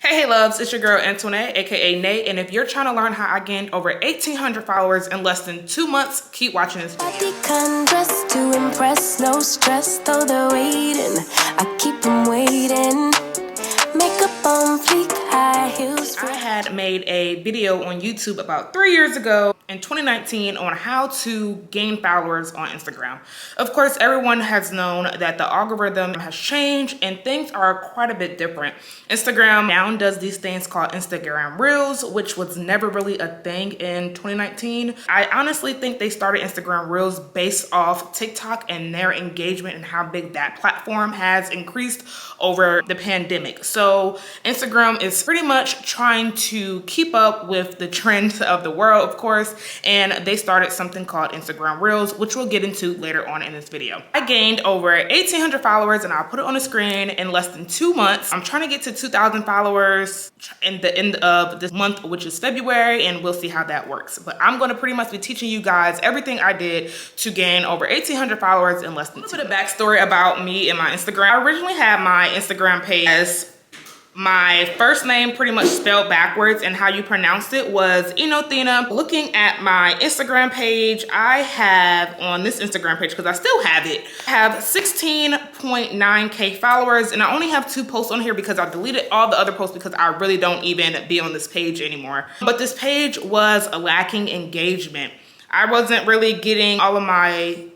Hey loves, it's your girl Antoinette, aka Nate, and if you're trying to learn how I gained over 1,800 followers in less than 2 months, keep watching this video. To impress, no stress, though they're waiting. I keep them waiting. Makeup on fleek, high heels. I had made a video on YouTube about 3 years ago in 2019 on how to gain followers on Instagram. Of course, everyone has known that the algorithm has changed and things are quite a bit different. Instagram now does these things called Instagram Reels, which was never really a thing in 2019. I honestly think they started Instagram Reels based off TikTok and their engagement and how big that platform has increased over the pandemic. So Instagram is pretty much trying to keep up with the trends of the world, of course, and they started something called Instagram Reels, which we'll get into later on in this video. I gained over 1,800 followers and I'll put it on the screen in less than 2 months. I'm trying to get to 2,000 followers in the end of this month, which is February, and we'll see how that works. But I'm going to pretty much be teaching you guys everything I did to gain over 1,800 followers in less than 2 months. A little bit of backstory about me and my Instagram. I originally had my Instagram page as my first name pretty much spelled backwards, and how you pronounced it was Enothina. Looking at my Instagram page, I have on this Instagram page, because I still have it, I have 16.9K followers, and I only have 2 posts on here because I deleted all the other posts because I really don't even be on this page anymore. But this page was lacking engagement. I wasn't really getting all of my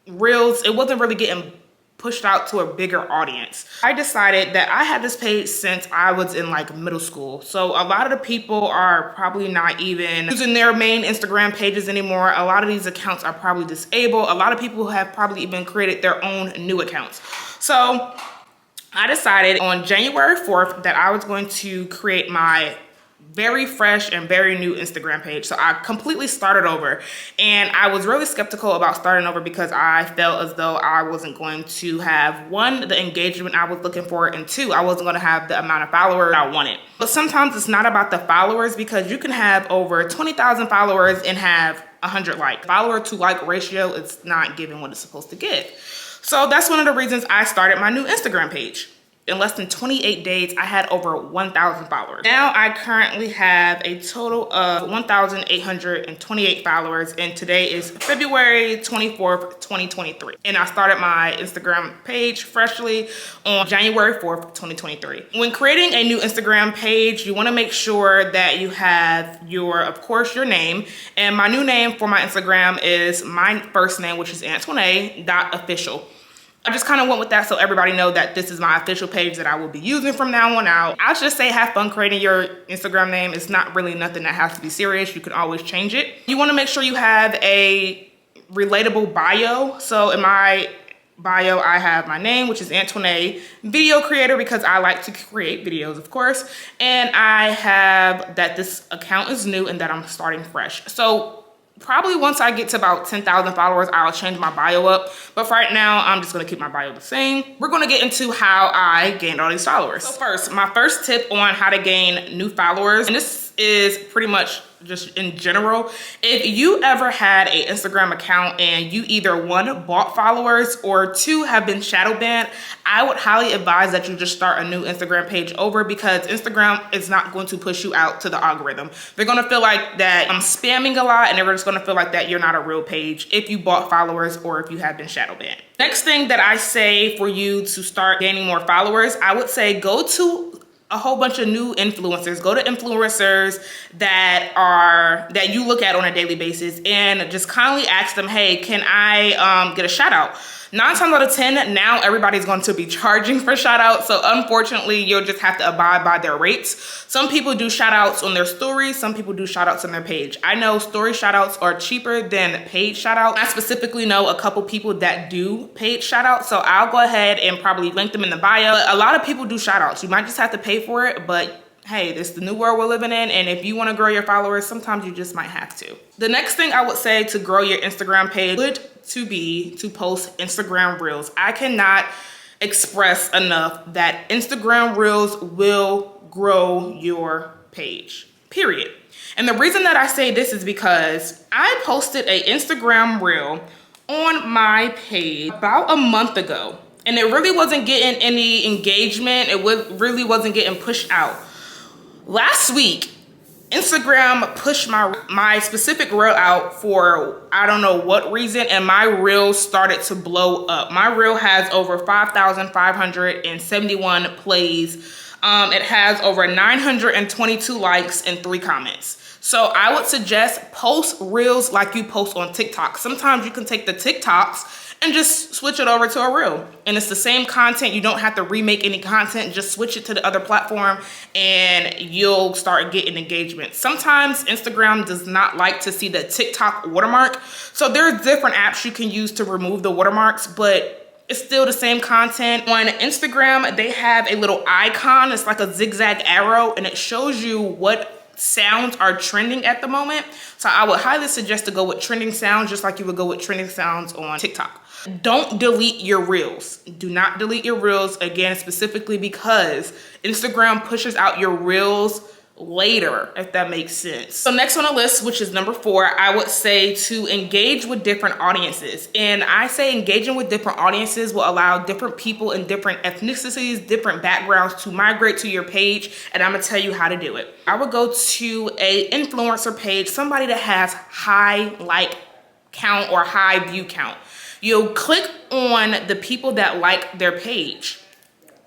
reels. It wasn't really getting pushed out to a bigger audience. I decided that I had this page since I was in like middle school. So a lot of the people are probably not even using their main Instagram pages anymore. A lot of these accounts are probably disabled. A lot of people have probably even created their own new accounts. So I decided on January 4th that I was going to create my very fresh and very new Instagram page. So I completely started over, and I was really skeptical about starting over because I felt as though I wasn't going to have, 1, the engagement I was looking for, and 2, I wasn't going to have the amount of followers I wanted. But sometimes it's not about the followers, because you can have over 20,000 followers and have 100 likes. Follower to like ratio is not giving what it's supposed to give. So that's one of the reasons I started my new Instagram page. In less than 28 days, I had over 1,000 followers. Now I currently have a total of 1,828 followers, and today is February 24th, 2023. And I started my Instagram page freshly on January 4th, 2023. When creating a new Instagram page, you wanna make sure that you have of course, your name. And my new name for my Instagram is my first name, which is Antoinette.official. I just kind of went with that so everybody know that this is my official page that I will be using from now on out. I'll just say have fun creating your Instagram name. It's not really nothing that has to be serious. You can always change it. You want to make sure you have a relatable bio. So in my bio, I have my name, which is Antoinette, video creator, because I like to create videos, of course. And I have that this account is new and that I'm starting fresh. So probably once I get to about 10,000 followers, I'll change my bio up. But for right now, I'm just gonna keep my bio the same. We're gonna get into how I gained all these followers. So first, my first tip on how to gain new followers, and this is pretty much just in general. If you ever had an Instagram account and you either 1, bought followers, or 2, have been shadow banned, I would highly advise that you just start a new Instagram page over, because Instagram is not going to push you out to the algorithm. They're gonna feel like that I'm spamming a lot, and they're just gonna feel like that you're not a real page if you bought followers or if you have been shadow banned. Next thing that I say for you to start gaining more followers, I would say go to a whole bunch of new influencers. Go to influencers that you look at on a daily basis and just kindly ask them, hey, can I get a shout out? 9 times out of 10, now everybody's going to be charging for shout outs. So unfortunately, you'll just have to abide by their rates. Some people do shout outs on their stories. Some people do shout outs on their page. I know story shout outs are cheaper than paid shout outs. I specifically know a couple people that do paid shout outs. So I'll go ahead and probably link them in the bio. A lot of people do shout outs. You might just have to pay for it, but hey, this is the new world we're living in, and if you want to grow your followers, sometimes you just might have to. The next thing I would say to grow your Instagram page would be to post Instagram Reels. I cannot express enough that Instagram Reels will grow your page, period. And the reason that I say this is because I posted an Instagram Reel on my page about a month ago, and it really wasn't getting any engagement. It really wasn't getting pushed out. Last week, Instagram pushed my specific reel out for I don't know what reason, and my reel started to blow up. My reel has over 5,571 plays. It has over 922 likes and 3 comments. So I would suggest post reels like you post on TikTok. Sometimes you can take the TikToks and just switch it over to a reel. And it's the same content. You don't have to remake any content. Just switch it to the other platform and you'll start getting engagement. Sometimes Instagram does not like to see the TikTok watermark. So there's different apps you can use to remove the watermarks, but it's still the same content. On Instagram, they have a little icon. It's like a zigzag arrow and it shows you what sounds are trending at the moment. So I would highly suggest to go with trending sounds, just like you would go with trending sounds on TikTok. Don't delete your reels. Do not delete your reels, again, specifically because Instagram pushes out your reels later, if that makes sense. So next on the list, which is number 4, I would say to engage with different audiences. And I say engaging with different audiences will allow different people in different ethnicities, different backgrounds to migrate to your page. And I'm gonna tell you how to do it. I would go to a influencer page, somebody that has high like count or high view count. You'll click on the people that like their page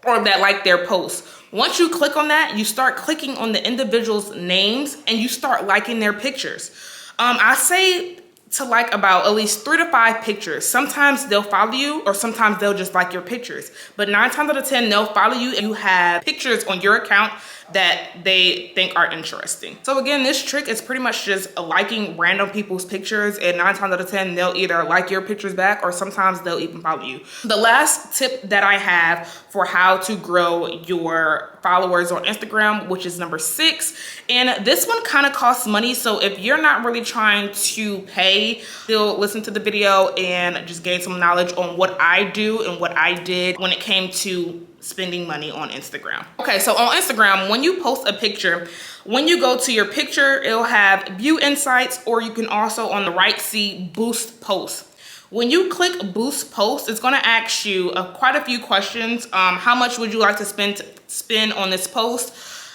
or that like their post. Once you click on that, you start clicking on the individual's names and you start liking their pictures. I say to like about at least 3 to 5 pictures. Sometimes they'll follow you or sometimes they'll just like your pictures. But 9 times out of 10, they'll follow you and you have pictures on your account that they think are interesting. So again, this trick is pretty much just liking random people's pictures, and 9 times out of 10, they'll either like your pictures back or sometimes they'll even follow you. The last tip that I have for how to grow your followers on Instagram, which is number 6, and this one kind of costs money. So if you're not really trying to pay, still listen to the video and just gain some knowledge on what I do and what I did when it came to spending money on Instagram. Okay, so on Instagram, when you post a picture, when you go to your picture, it'll have view insights, or you can also on the right see boost post. When you click boost post, it's gonna ask you quite a few questions. How much would you like to spend on this post?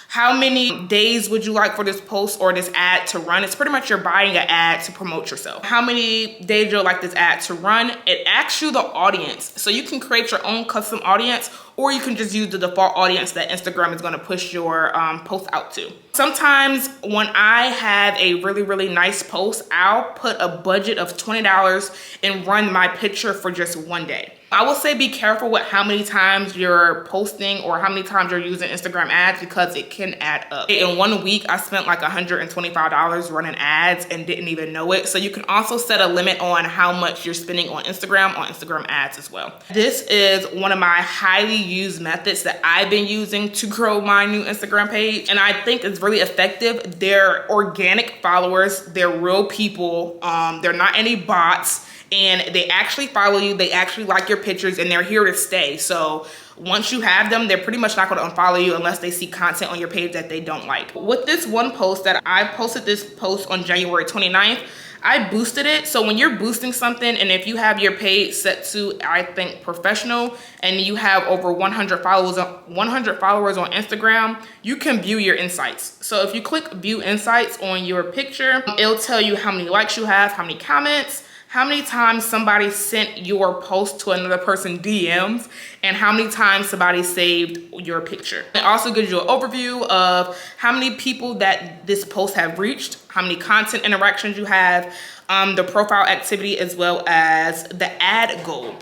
How many days would you like for this post or this ad to run? It's pretty much you're buying an ad to promote yourself. How many days you'd like this ad to run? It asks you the audience. So you can create your own custom audience, or you can just use the default audience that Instagram is gonna push your post out to. Sometimes when I have a really, really nice post, I'll put a budget of $20 and run my picture for just 1 day. I will say be careful with how many times you're posting or how many times you're using Instagram ads, because it can add up. In 1 week, I spent like $125 running ads and didn't even know it. So you can also set a limit on how much you're spending on Instagram ads as well. This is one of my highly used methods that I've been using to grow my new Instagram page. And I think it's really effective. They're organic followers. They're real people. They're not any bots. And they actually follow you, they actually like your pictures, and they're here to stay. So once you have them, they're pretty much not gonna unfollow you unless they see content on your page that they don't like. With this one post that I posted this post on January 29th, I boosted it. So when you're boosting something, and if you have your page set to, I think, professional, and you have over 100 followers on Instagram, you can view your insights. So if you click view insights on your picture, it'll tell you how many likes you have, how many comments, how many times somebody sent your post to another person's DMs, and how many times somebody saved your picture. It also gives you an overview of how many people that this post have reached, how many content interactions you have, the profile activity, as well as the ad goal.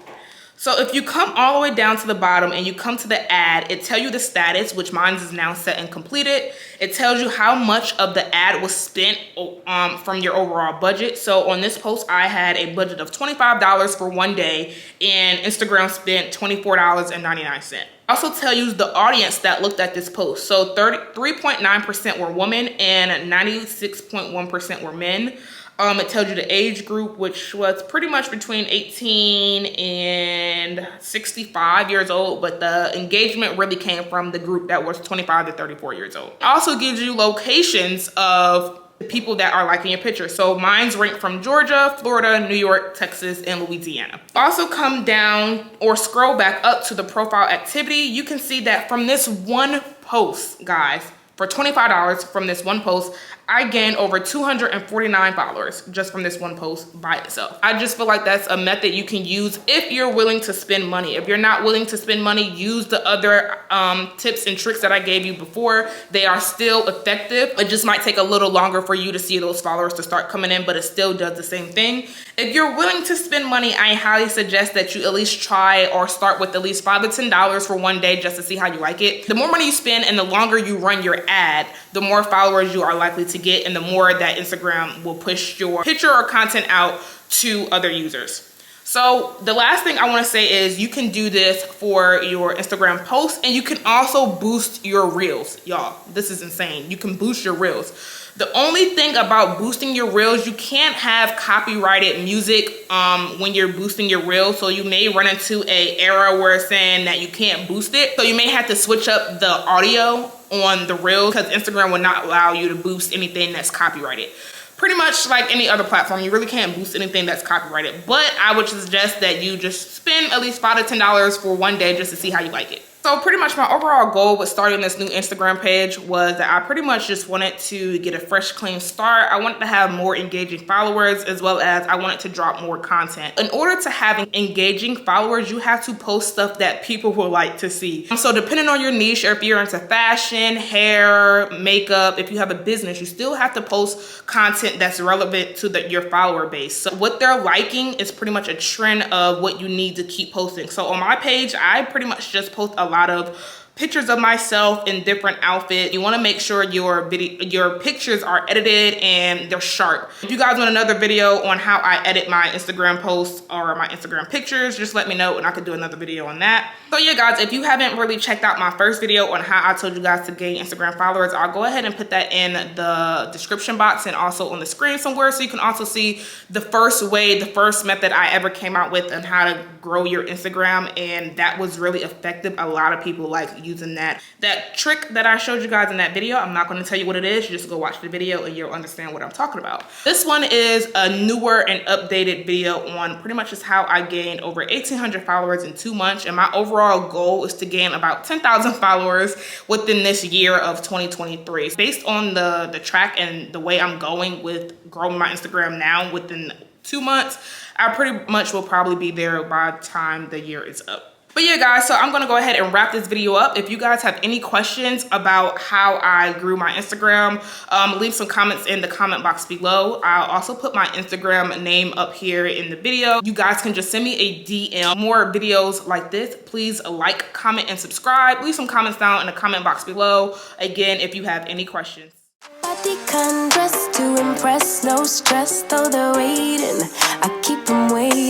So if you come all the way down to the bottom and you come to the ad, it tells you the status, which mine is now set and completed. It tells you how much of the ad was spent from your overall budget. So on this post, I had a budget of $25 for 1 day, and Instagram spent $24.99. Also tell you the audience that looked at this post. So 33.9% were women and 96.1% were men. It tells you the age group, which was pretty much between 18 and 65 years old, but the engagement really came from the group that was 25 to 34 years old. It also gives you locations of the people that are liking your picture. So mine's ranked from Georgia, Florida, New York, Texas, and Louisiana. Also come down or scroll back up to the profile activity. You can see that from this one post, guys, For $25 from this one post, I gained over 249 followers just from this one post by itself. I just feel like that's a method you can use if you're willing to spend money. If you're not willing to spend money, use the other tips and tricks that I gave you before. They are still effective. It just might take a little longer for you to see those followers to start coming in, but it still does the same thing. If you're willing to spend money, I highly suggest that you at least try or start with at least $5 to $10 for one day just to see how you like it. The more money you spend and the longer you run your ad, the more followers you are likely to get and the more that Instagram will push your picture or content out to other users. So the last thing I want to say is you can do this for your Instagram posts, and you can also boost your reels. Y'all, this is insane. You can boost your reels. The only thing about boosting your reels, you can't have copyrighted music when you're boosting your reels. So you may run into an error where it's saying that you can't boost it. So you may have to switch up the audio on the reels because Instagram will not allow you to boost anything that's copyrighted. Pretty much like any other platform, you really can't boost anything that's copyrighted. But I would suggest that you just spend at least $5 to $10 for one day just to see how you like it. So pretty much my overall goal with starting this new Instagram page was that I pretty much just wanted to get a fresh, clean start. I wanted to have more engaging followers, as well as I wanted to drop more content. In order to have engaging followers, you have to post stuff that people will like to see. So depending on your niche, or if you're into fashion, hair, makeup, if you have a business, you still have to post content that's relevant to your follower base. So what they're liking is pretty much a trend of what you need to keep posting. So on my page, I pretty much just post a lot of pictures of myself in different outfits. You want to make sure your pictures are edited and they're sharp. If you guys want another video on how I edit my Instagram posts or my Instagram pictures, just let me know and I could do another video on that. So yeah guys, if you haven't really checked out my first video on how I told you guys to gain Instagram followers, I'll go ahead and put that in the description box and also on the screen somewhere, so you can also see the first method I ever came out with on how to grow your Instagram, and that was really effective. A lot of people like using that trick that I showed you guys in that video. I'm not going to tell you what it is. You just go watch the video and you'll understand what I'm talking about. This one is a newer and updated video on pretty much just how I gained over 1,800 followers in 2 months, and my overall goal is to gain about 10,000 followers within this year of 2023. Based on the track and the way I'm going with growing my Instagram now, within 2 months, I pretty much will probably be there by the time the year is up. But yeah guys, so I'm gonna go ahead and wrap this video up. If you guys have any questions about how I grew my Instagram, leave some comments in the comment box below. I'll also put my Instagram name up here in the video. You guys can just send me a DM. More videos like this, please like, comment, and subscribe. Leave some comments down in the comment box below. Again, if you have any questions. Body dressed to impress, no stress, though they're waiting. I keep them waiting.